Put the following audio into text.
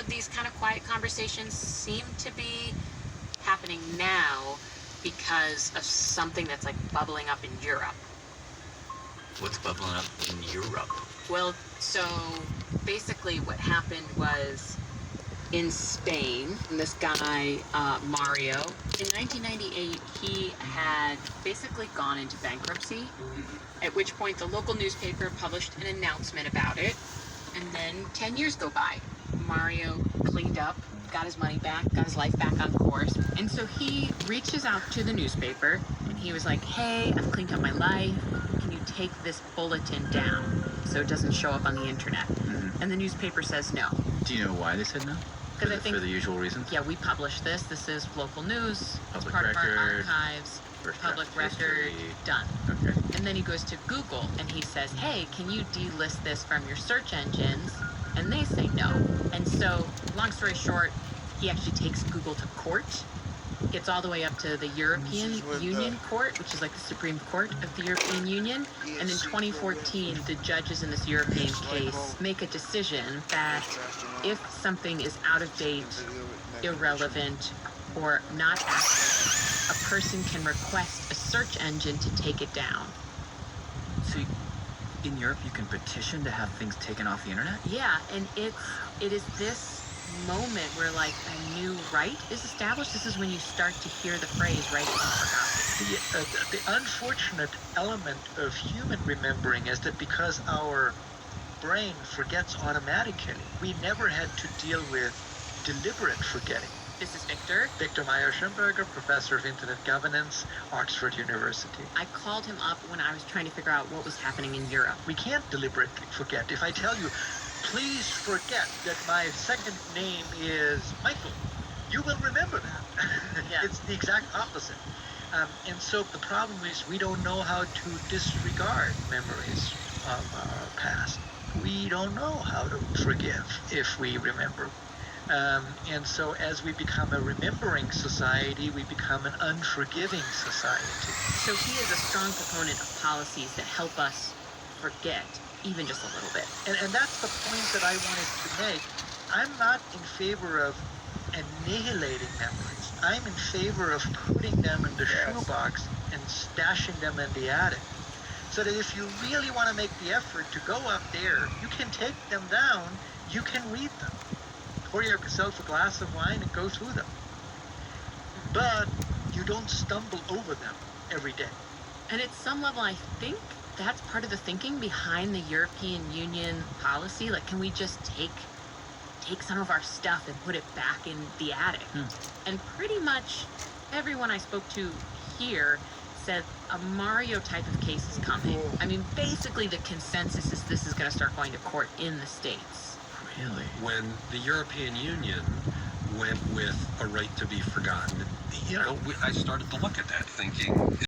of these kind of quiet conversations seem to be happening now because of something that's like bubbling up in Europe. What's bubbling up in Europe? Well, so basically what happened was in Spain, this guy, Mario, in 1998, he had basically gone into bankruptcy, at which point the local newspaper published an announcement about it. And then 10 years go by. Mario cleaned up, got his money back, got his life back on course. And so he reaches out to the newspaper and he was like, hey, I've cleaned up my life. Can you take this bulletin down so it doesn't show up on the internet? Mm-hmm. And the newspaper says no. Do you know why they said no? Because I think for the usual reasons? Yeah, we publish this. This is local news. Public it's part record, of our archives. Public record. History. Done. Okay. And then he goes to Google and he says, hey, can you delist this from your search engines? And they say no. And so, long story short, he actually takes Google to court, gets all the way up to the European Union Court, which is like the Supreme Court of the European Union. And in 2014, the judges in this European case make a decision that if something is out of date, irrelevant, or not accurate, a person can request a search engine to take it down. So in Europe, you can petition to have things taken off the internet? Yeah, and it is this moment where like a new right is established. This is when you start to hear the phrase right is forgotten. The unfortunate element of human remembering is that because our brain forgets automatically, we never had to deal with deliberate forgetting. This is Victor. Victor Meyer-Schimberger, Professor of Internet Governance, Oxford University. I called him up when I was trying to figure out what was happening in Europe. We can't deliberately forget. If I tell you, please forget that my second name is Michael, you will remember that. Yeah. It's the exact opposite. And so the problem is we don't know how to disregard memories of our past. We don't know how to forgive if we remember. And so as we become a remembering society, we become an unforgiving society. So he is a strong proponent of policies that help us forget, even just a little bit. And that's the point that I wanted to make. I'm not in favor of annihilating memories. I'm in favor of putting them in the shoebox and stashing them in the attic. So that if you really want to make the effort to go up there, you can take them down, you can read them. Pour yourself a glass of wine and go through them. But you don't stumble over them every day. And at some level, I think that's part of the thinking behind the European Union policy. Like, can we just take some of our stuff and put it back in the attic? And pretty much everyone I spoke to here said a Mario type of case is coming. I mean, basically the consensus is this is going to start going to court in the States. Really? When the European Union went with a right to be forgotten, I started to look at that thinking,